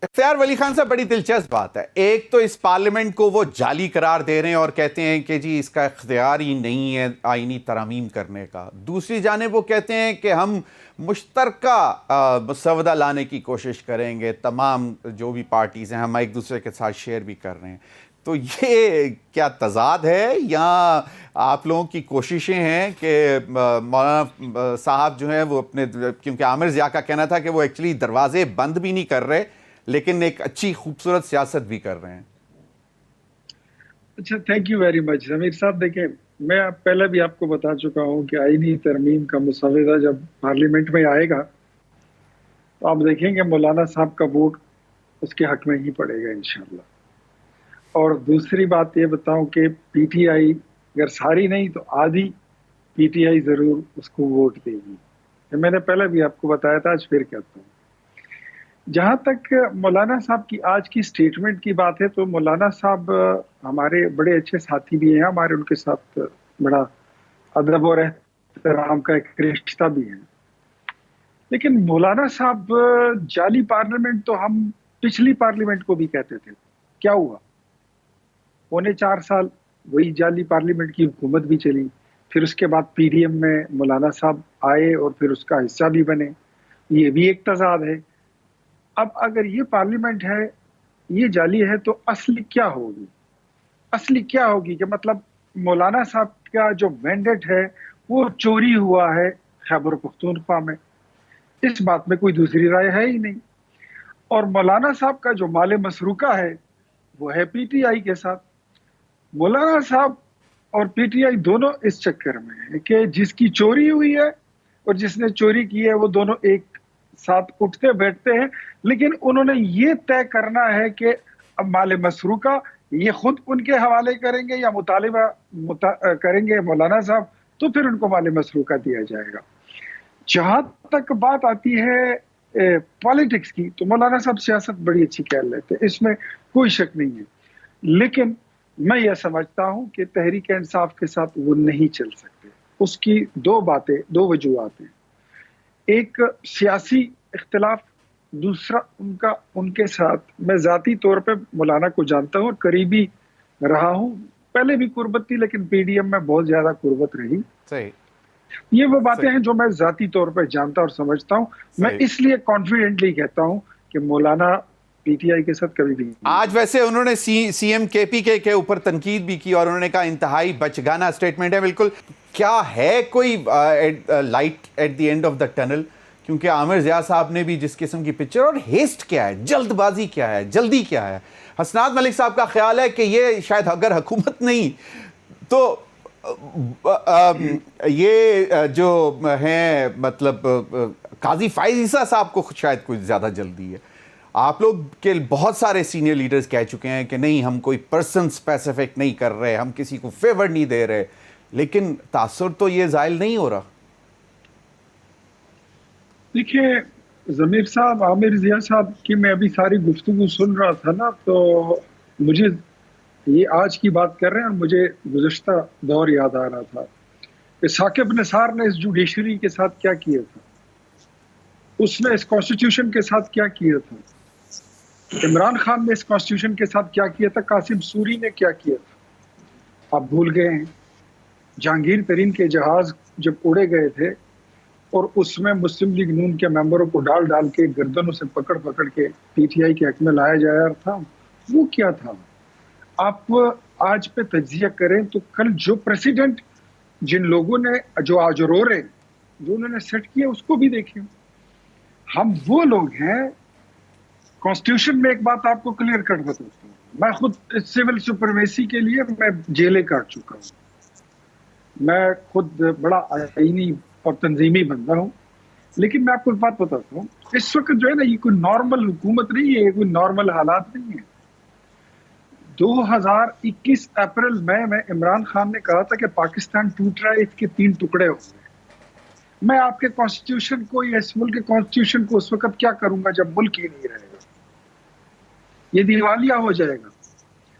اختیار ولی خان صاحب بڑی دلچسپ بات ہے. ایک تو اس پارلیمنٹ کو وہ جعلی قرار دے رہے ہیں اور کہتے ہیں کہ جی اس کا اختیار ہی نہیں ہے آئینی ترامیم کرنے کا. دوسری جانب وہ کہتے ہیں کہ ہم مشترکہ مسودہ لانے کی کوشش کریں گے, تمام جو بھی پارٹیز ہیں ہم ایک دوسرے کے ساتھ شیئر بھی کر رہے ہیں. تو یہ کیا تضاد ہے یا آپ لوگوں کی کوششیں ہیں کہ مولانا صاحب جو ہیں وہ اپنے, کیونکہ عامر ضیاء کا کہنا تھا کہ وہ ایکچولی دروازے بند بھی نہیں کر رہے لیکن ایک اچھی خوبصورت سیاست بھی کر رہے ہیں. اچھا, تھینک یو ویری مچ ضمیر صاحب. دیکھیں, میں پہلے بھی آپ کو بتا چکا ہوں کہ آئینی ترمیم کا مسودہ جب پارلیمنٹ میں آئے گا تو آپ دیکھیں گے مولانا صاحب کا ووٹ اس کے حق میں ہی پڑے گا انشاءاللہ. اور دوسری بات یہ بتاؤں کہ پی ٹی آئی اگر ساری نہیں تو آدھی پی ٹی آئی ضرور اس کو ووٹ دے گی. میں نے پہلے بھی آپ کو بتایا تھا, آج پھر کہتا ہوں. جہاں تک مولانا صاحب کی آج کی سٹیٹمنٹ کی بات ہے تو مولانا صاحب ہمارے بڑے اچھے ساتھی بھی ہیں, ہمارے ان کے ساتھ بڑا ادب اور احترام کا ایک رشتہ بھی ہے. لیکن مولانا صاحب جعلی پارلیمنٹ تو ہم پچھلی پارلیمنٹ کو بھی کہتے تھے. کیا ہوا؟ 4.25 سال وہی جعلی پارلیمنٹ کی حکومت بھی چلی, پھر اس کے بعد پی ڈی ایم میں مولانا صاحب آئے اور پھر اس کا حصہ بھی بنے. یہ بھی ایک تضاد ہے. اب اگر یہ پارلیمنٹ ہے, یہ جعلی ہے, تو اصل کیا ہوگی؟ اصلی کیا ہوگی کہ مطلب مولانا صاحب کا جو مینڈیٹ ہے وہ چوری ہوا ہے خیبر پختونخوا میں. اس بات میں کوئی دوسری رائے ہے ہی نہیں. اور مولانا صاحب کا جو مال مسروقہ ہے وہ ہے پی ٹی آئی کے ساتھ. مولانا صاحب اور پی ٹی آئی دونوں اس چکر میں ہے کہ جس کی چوری ہوئی ہے اور جس نے چوری کی ہے وہ دونوں ایک ساتھ اٹھتے بیٹھتے ہیں, لیکن انہوں نے یہ طے کرنا ہے کہ اب مال مسروقہ یہ خود ان کے حوالے کریں گے یا مطالبہ کریں گے مولانا صاحب, تو پھر ان کو مال مسروقہ دیا جائے گا. جہاں تک بات آتی ہے پالیٹکس کی تو مولانا صاحب سیاست بڑی اچھی کہہ لیتے, اس میں کوئی شک نہیں ہے. لیکن میں یہ سمجھتا ہوں کہ تحریک انصاف کے ساتھ وہ نہیں چل سکتے. اس کی دو وجوہات ہیں. ایک سیاسی اختلاف, دوسرا ان کے ساتھ میں ذاتی طور پہ مولانا کو جانتا ہوں اور قریبی رہا ہوں. پہلے بھی قربت تھی لیکن پی ڈی ایم میں بہت زیادہ قربت رہی. صحیح. یہ وہ باتیں ہیں جو میں ذاتی طور پہ جانتا اور سمجھتا ہوں. میں اس لیے کانفیڈنٹلی کہتا ہوں کہ مولانا پی ٹی آئی کے ساتھ کبھی بھی نہیں. آج ویسے انہوں نے سی ایم کے پی کے اوپر تنقید بھی کی اور انہوں نے کہا انتہائی بچگانہ سٹیٹمنٹ ہے. بالکل, کیا ہے کوئی light at the end of the tunnel? کیونکہ عامر ضیاء صاحب نے بھی جس قسم کی پکچر, اور ہیسٹ کیا ہے, جلد بازی کیا ہے, جلدی کیا ہے. حسنات ملک صاحب کا خیال ہے کہ یہ شاید اگر حکومت نہیں تو یہ جو ہیں مطلب قاضی فائز عیسیٰ صاحب کو شاید کچھ زیادہ جلدی ہے. آپ لوگ کے بہت سارے سینئر لیڈرز کہہ چکے ہیں کہ نہیں ہم کوئی پرسن اسپیسیفک نہیں کر رہے, ہم کسی کو فیور نہیں دے رہے, لیکن تاثر تو یہ زائل نہیں ہو رہا. دیکھیے ضمیر صاحب, عامر ضیاء صاحب کی میں ابھی ساری گفتگو سن رہا تھا نا, تو مجھے یہ آج کی بات کر رہے ہیں اور مجھے گزشتہ دور یاد آ رہا تھا کہ ثاقب نثار نے اس جوڈیشری کے ساتھ کیا کیا تھا, اس نے اس کانسٹیٹیوشن کے ساتھ کیا کیا تھا, عمران خان نے اس کانسٹیٹیوشن کے ساتھ کیا کیا تھا, قاسم سوری نے کیا کیا تھا. آپ بھول گئے ہیں. جہانگیر ترین کے جہاز جب اڑے گئے تھے اور اس میں مسلم لیگ نون کے ممبروں کو ڈال کے گردنوں سے پکڑ کے پی ٹی آئی کے حق میں لایا جا رہا تھا, وہ کیا تھا؟ آپ آج پہ تجزیہ کریں تو کل جو پریسیڈنٹ جن لوگوں نے جو آج رو رہے جو انہوں نے سیٹ کیا اس کو بھی دیکھیں. ہم وہ لوگ ہیں. کانسٹیٹیوشن میں ایک بات آپ کو کلیئر کٹ بتاتا ہوں, میں خود سول سپرمیسی کے لیے میں جیلیں کاٹ چکا ہوں. میں خود بڑا آئینی اور تنظیمی بندہ ہوں, لیکن میں آپ کو ایک بات بتاتا ہوں, اس وقت جو ہے نا یہ کوئی نارمل حکومت نہیں ہے, یہ کوئی نارمل حالات نہیں ہے. 2021 اپریل میں عمران خان نے کہا تھا کہ پاکستان ٹوٹ رہا ہے, اس کے 3 ٹکڑے ہو گئے. میں آپ کے کانسٹیٹیوشن کو یا اس ملک کے کانسٹیٹیوشن کو اس وقت کیا کروں گا جب ملک ہی نہیں رہے گا؟ یہ دیوالیہ ہو جائے گا.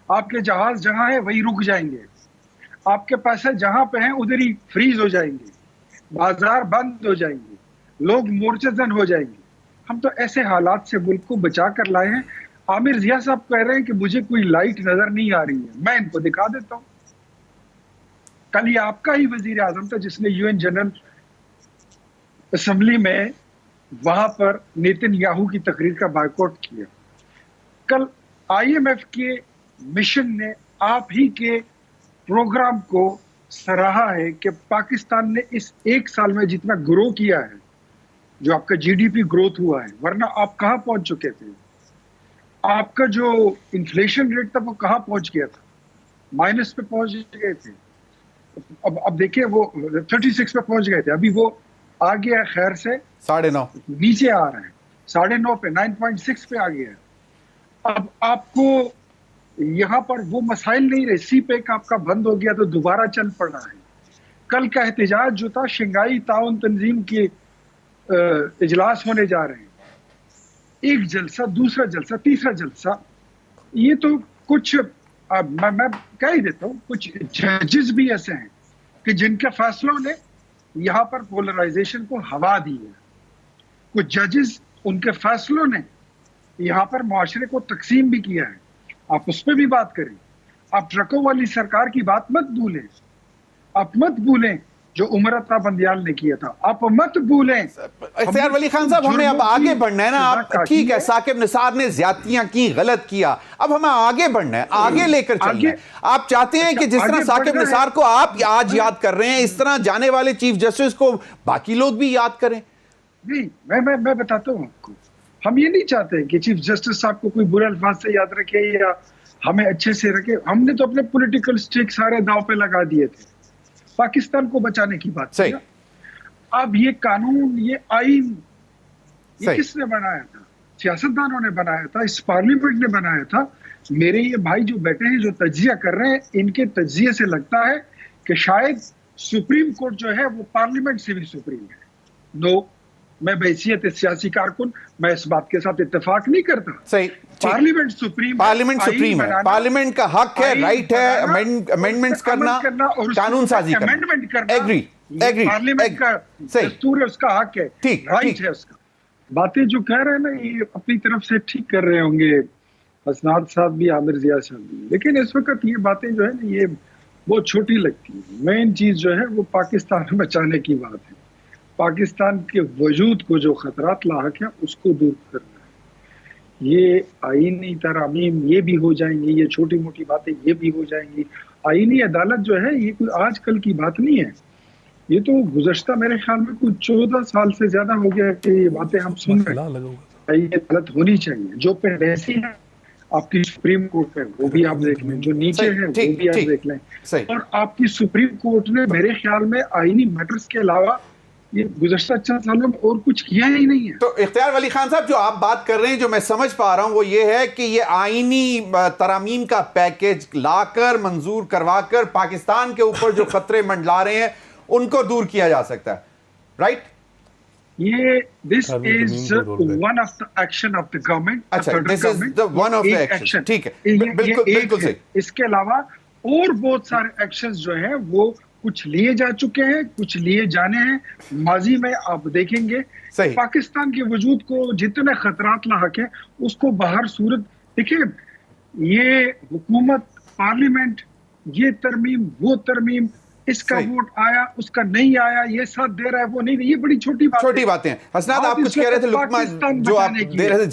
آپ کے جہاز جہاں ہیں وہی رک جائیں گے, آپ کے پیسے جہاں پہ ہیں ادھر ہی فریز ہو جائیں گے, بازار بند ہو جائیں گے, لوگ مورچہ زن ہو جائیں گے. ہم تو ایسے حالات سے ملک کو بچا کر لائے ہیں. عامر ضیاء صاحب کہہ رہے ہیں کہ مجھے کوئی لائٹ نظر نہیں آ رہی ہے. میں ان کو دکھا دیتا ہوں. کل یہ آپ کا ہی وزیر اعظم تھا جس نے یو این جنرل اسمبلی میں وہاں پر نیتن یاہو کی تقریر کا بائیکاٹ کیا. کل آئی ایم ایف کے مشن نے آپ ہی کے پروگرام کو سراہا ہے کہ پاکستان نے اس ایک سال میں جتنا گرو کیا ہے, جو آپ کا جی ڈی پی گروتھ ہوا ہے, ورنہ آپ کہاں پہنچ چکے تھے؟ آپ کا جو انفلیشن ریٹ تھا وہ کہاں پہنچ گیا تھا؟ مائنس پہ پہنچ گئے تھے. اب دیکھیں وہ 36 پہ پہنچ گئے تھے, ابھی وہ آ گیا خیر سے 9.5 نیچے آ رہے ہیں 9.5 پہ 9.6 پہ آ گیا. اب آپ کو یہاں پر وہ مسائل نہیں رہے. سی پیک آپ کا بند ہو گیا تو دوبارہ چل پڑ رہا ہے. کل کا احتجاج جو تھا شنگھائی تعاون تنظیم کے اجلاس ہونے جا رہے ہیں, ایک جلسہ, دوسرا جلسہ, تیسرا جلسہ. یہ تو کچھ میں کہہ ہی دیتا ہوں, کچھ ججز بھی ایسے ہیں کہ جن کے فیصلوں نے یہاں پر پولرائزیشن کو ہوا دی ہے. کچھ ججز ان کے فیصلوں نے یہاں پر معاشرے کو تقسیم بھی کیا ہے. آپ اس پہ بھی بات کریں. آپ ٹرکوں والی سرکار کی بات مت بھولیں. آپ مت بھولیں جو عمر عطا بندیال نے کیا تھا. آپ مت بھولیں. اختیار ولی خان صاحب, ہمیں اب آگے بڑھنا ہے نا. آپ ٹھیک ہے, ثاقب نثار نے زیادتیاں کی, غلط کیا, اب ہمیں آگے بڑھنا ہے, آگے لے کر چلنا ہے. آپ چاہتے ہیں کہ جس طرح ثاقب نثار کو آپ آج یاد کر رہے ہیں, اس طرح جانے والے چیف جسٹس کو باقی لوگ بھی یاد کریں؟ نہیں, میں بتاتا ہوں آپ کو. ہم یہ نہیں چاہتے کہ چیف جسٹس صاحب کو کوئی برے الفاظ سے یاد رکھے یا ہمیں اچھے سے رکھے. ہم نے تو اپنے پولیٹیکل سٹیک سارے داؤ پہ لگا دیے تھے. پاکستان کو بچانے کی بات کی. اب یہ قانون, یہ آئین, یہ کس نے بنایا تھا؟ سیاستدانوں نے بنایا تھا, اس پارلیمنٹ نے بنایا تھا. میرے یہ بھائی جو بیٹھے ہیں جو تجزیہ کر رہے ہیں, ان کے تجزیے سے لگتا ہے کہ شاید سپریم کورٹ جو ہے وہ پارلیمنٹ سے بھی سپریم ہے. نو, میں بحیثیت سیاسی کارکن میں اس بات کے ساتھ اتفاق نہیں کرتا. پارلیمنٹ سپریم, پارلیمنٹ سپریم ہے, پارلیمنٹ کا حق ہے, رائٹ ہے امینڈمنٹس کرنا, قانون سازی کرنا, امینڈمنٹ کرنا. ایگری, پارلیمنٹ کا دستور ہے, اس کا حق ہے, رائٹ ہے اس کا. باتیں جو کہہ رہے ہیں نا, یہ اپنی طرف سے ٹھیک کر رہے ہوں گے حسنات صاحب بھی, عامر ضیاء صاحب بھی, لیکن اس وقت یہ باتیں جو ہے نا یہ بہت چھوٹی لگتی ہیں. مین چیز جو ہے وہ پاکستان بچانے کی بات ہے. پاکستان کے وجود کو جو خطرات لاحق ہیں اس کو دور کرنا ہے. یہ آئینی ترامیم یہ بھی ہو جائیں گی, یہ چھوٹی موٹی باتیں یہ بھی ہو جائیں گی. آئینی عدالت جو ہے یہ کوئی آج کل کی بات نہیں ہے. یہ تو گزشتہ میرے خیال میں کوئی 14 سال سے زیادہ ہو گیا کہ یہ باتیں ہم سن رہے ہیں. آئینی عدالت ہونی چاہیے. جو پینڈیسی ہے آپ کی سپریم کورٹ ہے وہ بھی آپ دیکھ لیں, جو نیچے ہے وہ بھی آپ دیکھ لیں. اور آپ کی سپریم کورٹ نے میرے خیال میں آئینی میٹرز کے علاوہ یہ گزشتہ چند سالوں میں اور کچھ کیا ہی نہیں ہے. تو اختیار ولی خان صاحب, جو آپ بات کر رہے ہیں, جو میں سمجھ پا رہا ہوں وہ یہ ہے کہ یہ آئینی ترامیم کا پیکیج لا کر, منظور کروا کر, پاکستان کے اوپر جو خطرے منڈلا رہے ہیں ان کو دور کیا جا سکتا ہے, رائٹ؟ یہ this is one of the action of the government. اچھا, this is the one of the action, ٹھیک ہے, بالکل صحیح. اس کے علاوہ اور بہت سارے ایکشنز جو ہیں وہ کچھ لیے جا چکے ہیں, کچھ لیے جانے ہیں. ماضی میں آپ دیکھیں گے پاکستان کے وجود کو جتنے خطرات لاحق ہیں اس کو باہر صورت دیکھیں. یہ حکومت, پارلیمنٹ, یہ ترمیم, وہ ترمیم, اس کا ووٹ آیا, اس کا نہیں آیا, یہ ساتھ دے رہا ہے, وہ نہیں, یہ بڑی چھوٹی باتیں ہیں. حسنات, آپ کچھ کہہ رہے تھے, لقمان جو آپ دے رہے تھے